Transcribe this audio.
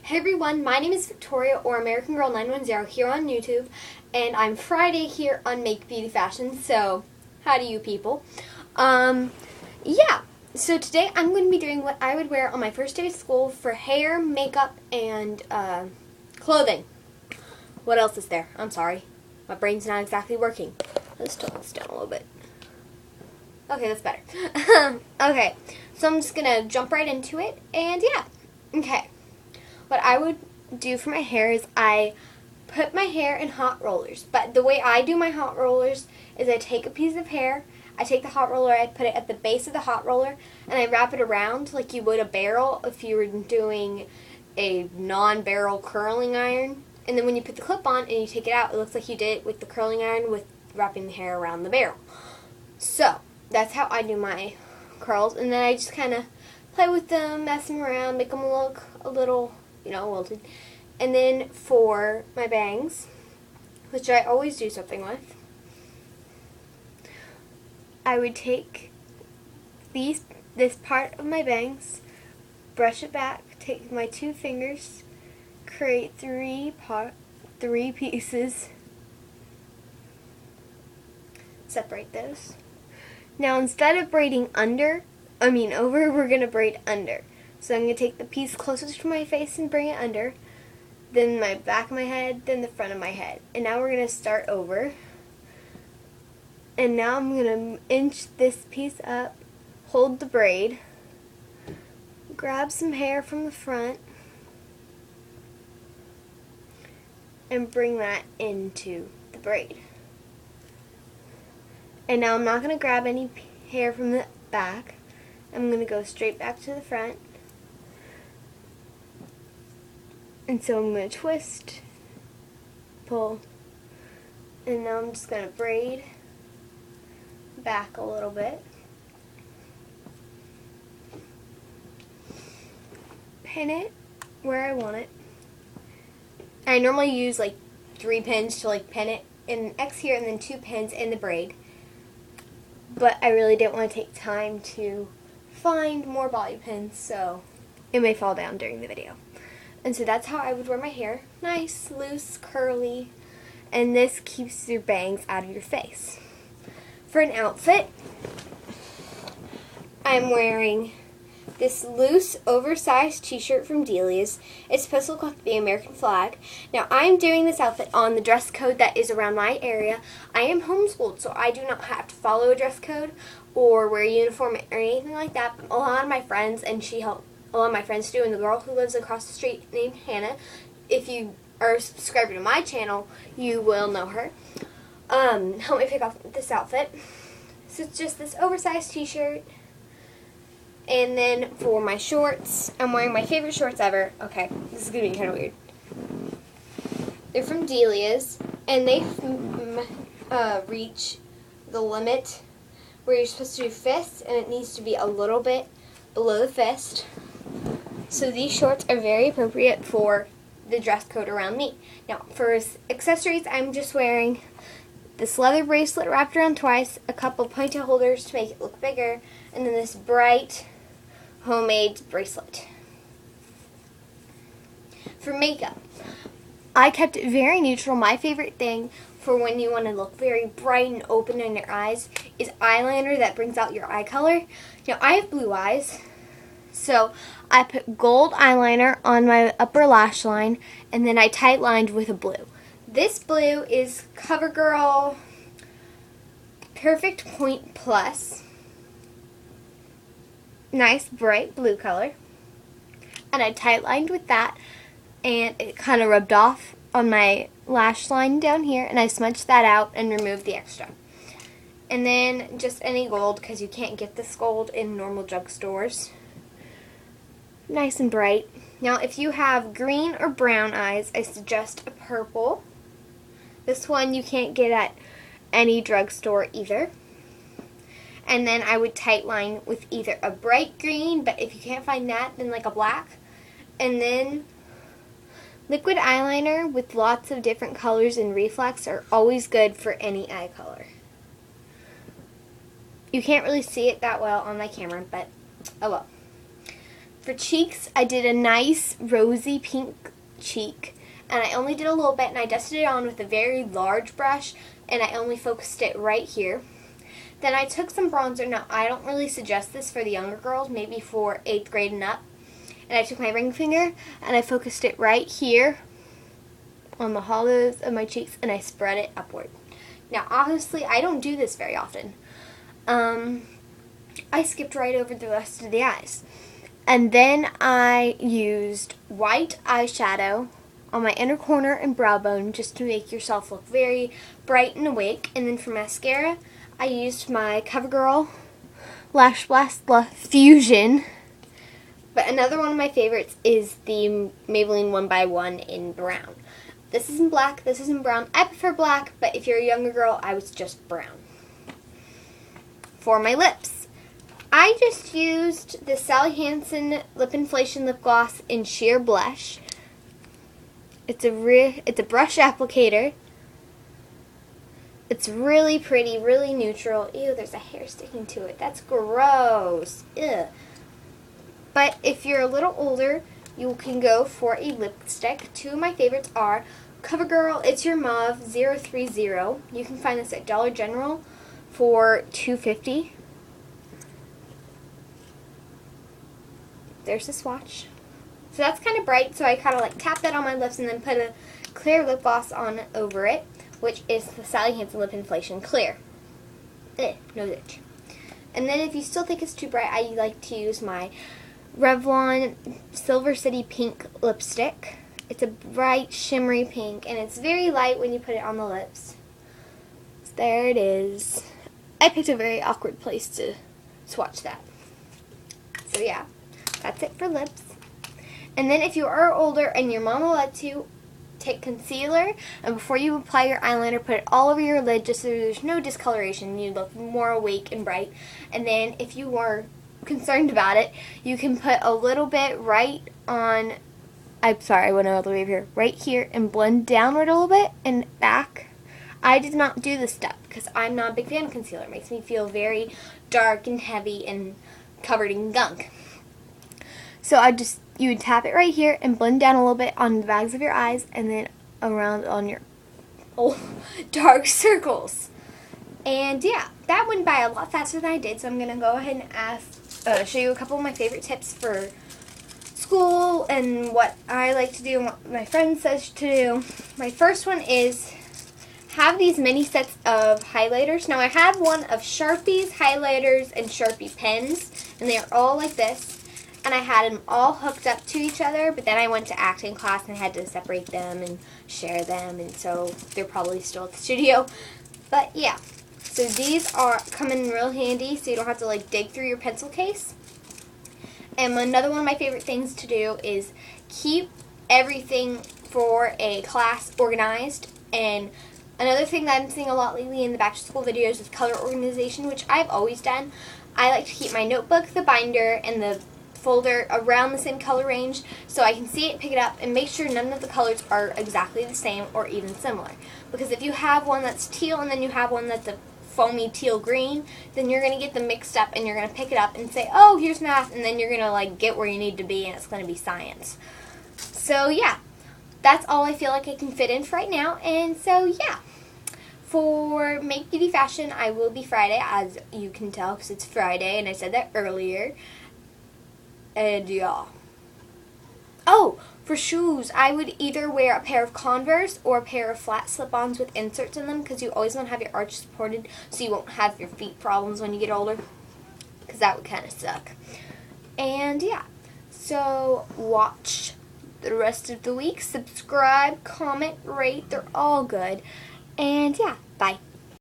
Hey everyone, my name is Victoria or American Girl 910 here on YouTube, and I'm Friday here on Make Beauty Fashion. So, how do you people? Yeah. So today I'm going to be doing what I would wear on my first day of school for hair, makeup, and clothing. What else is there? I'm sorry, my brain's not exactly working. Let's tone this down a little bit. Okay, that's better. Okay, so I'm just gonna jump right into it, and yeah. Okay. What I would do for my hair is I put my hair in hot rollers. But the way I do my hot rollers is I take a piece of hair, I take the hot roller, I put it at the base of the hot roller, and I wrap it around like you would a barrel if you were doing a non-barrel curling iron. And then when you put the clip on and you take it out, it looks like you did it with the curling iron with wrapping the hair around the barrel. So, that's how I do my curls. And then I just kind of play with them, mess them around, make them look a little, wilted. And then for my bangs, which I always do something with, I would take this part of my bangs, brush it back, take my 2 fingers, create 3 pieces, separate those. Now instead of braiding over, we're going to braid under. So I'm going to take the piece closest to my face and bring it under, then my back of my head, then the front of my head. And now we're going to start over. And now I'm going to inch this piece up, hold the braid, grab some hair from the front, and bring that into the braid. And now I'm not going to grab any hair from the back. I'm going to go straight back to the front. And so I'm going to twist, pull, and now I'm just going to braid back a little bit. Pin it where I want it. I normally use like 3 pins to pin it in an X here and then 2 pins in the braid. But I really didn't want to take time to find more bobby pins, so it may fall down during the video. And so that's how I would wear my hair. Nice, loose, curly, and this keeps your bangs out of your face. For an outfit, I'm wearing this loose, oversized t-shirt from Delia's. It's supposed to look like the American flag. Now, I'm doing this outfit on the dress code that is around my area. I am homeschooled, so I do not have to follow a dress code or wear a uniform or anything like that. But a lot of my friends, and a lot of my friends do, and the girl who lives across the street named Hannah, if you are a subscriber to my channel, you will know her. Help me pick out this outfit. So it's just this oversized t-shirt. And then for my shorts, I'm wearing my favorite shorts ever. Okay, this is going to be kind of weird. They're from Delia's, and they reach the limit where you're supposed to do fists, and it needs to be a little bit below the fist. So these shorts are very appropriate for the dress code around me. Now, for accessories, I'm just wearing this leather bracelet wrapped around twice, a couple ponytail holders to make it look bigger, and then this bright homemade bracelet. For makeup, I kept it very neutral. My favorite thing for when you want to look very bright and open in your eyes is eyeliner that brings out your eye color. Now, I have blue eyes, so I put gold eyeliner on my upper lash line, and then I tight lined with a blue. This blue is CoverGirl Perfect Point Plus. Nice bright blue color. And I tight lined with that, and it kind of rubbed off on my lash line down here, and I smudged that out and removed the extra. And then just any gold, because you can't get this gold in normal drugstores. Nice and bright. Now, if you have green or brown eyes, I suggest a purple. This one you can't get at any drugstore either. And then I would tight line with either a bright green, but if you can't find that, then like a black. And then liquid eyeliner with lots of different colors and reflex are always good for any eye color. You can't really see it that well on my camera, but oh well. For cheeks, I did a nice rosy pink cheek, and I only did a little bit, and I dusted it on with a very large brush, and I only focused it right here. Then I took some bronzer. Now, I don't really suggest this for the younger girls, maybe for 8th grade and up. And I took my ring finger, and I focused it right here on the hollows of my cheeks, and I spread it upward. Now, honestly, I don't do this very often. I skipped right over the rest of the eyes. And then I used white eyeshadow on my inner corner and brow bone just to make yourself look very bright and awake. And then for mascara, I used my CoverGirl Lash Blast Fusion. But another one of my favorites is the Maybelline 1x1 in brown. This is in black, this is in brown. I prefer black, but if you're a younger girl, I would suggest brown. For my lips, I just used the Sally Hansen Lip Inflation Lip Gloss in Sheer Blush. It's a brush applicator. It's really pretty, really neutral. Ew, there's a hair sticking to it. That's gross. Ugh. But if you're a little older, you can go for a lipstick. Two of my favorites are CoverGirl It's Your Mauve 030. You can find this at Dollar General for $2.50. There's the swatch. So that's kind of bright, so I kind of like tap that on my lips and then put a clear lip gloss on over it, which is the Sally Hansen Lip Inflation Clear. No itch. And then if you still think it's too bright, I like to use my Revlon Silver City Pink lipstick. It's a bright, shimmery pink, and it's very light when you put it on the lips. So there it is. I picked a very awkward place to swatch that. So yeah. That's it for lips. And then if you are older and your mom will let you, take concealer, and before you apply your eyeliner, put it all over your lid just so there's no discoloration. You look more awake and bright. And then if you are concerned about it, you can put a little bit right on, I'm sorry, I went all the way over here, right here, and blend downward a little bit and back. I did not do this step because I'm not a big fan of concealer. It makes me feel very dark and heavy and covered in gunk. So you would tap it right here and blend down a little bit on the bags of your eyes and then around on your dark circles. And yeah, that went by a lot faster than I did, so I'm going to go ahead and show you a couple of my favorite tips for school and what I like to do and what my friend says to do. My first one is have these mini sets of highlighters. Now I have one of Sharpies, highlighters, and Sharpie pens, and they are all like this. And I had them all hooked up to each other, but then I went to acting class and had to separate them and share them, and so they're probably still at the studio. But yeah, so these come in real handy, so you don't have to like dig through your pencil case. And another one of my favorite things to do is keep everything for a class organized. And another thing that I'm seeing a lot lately in the back to school videos is color organization, which I've always done. I like to keep my notebook, the binder, and the folder around the same color range so I can see it, pick it up, and make sure none of the colors are exactly the same or even similar. Because if you have one that's teal and then you have one that's a foamy teal green, then you're going to get them mixed up and you're going to pick it up and say, oh, here's math, and then you're going to like get where you need to be and it's going to be science. So yeah, that's all I feel like I can fit in for right now. And so yeah, for Make Beauty Fashion, I will be Friday, as you can tell because it's Friday and I said that earlier. And yeah. Oh, for shoes, I would either wear a pair of Converse or a pair of flat slip-ons with inserts in them because you always want to have your arch supported so you won't have your feet problems when you get older, because that would kind of suck. And yeah, so watch the rest of the week. Subscribe, comment, rate. They're all good. And yeah, bye.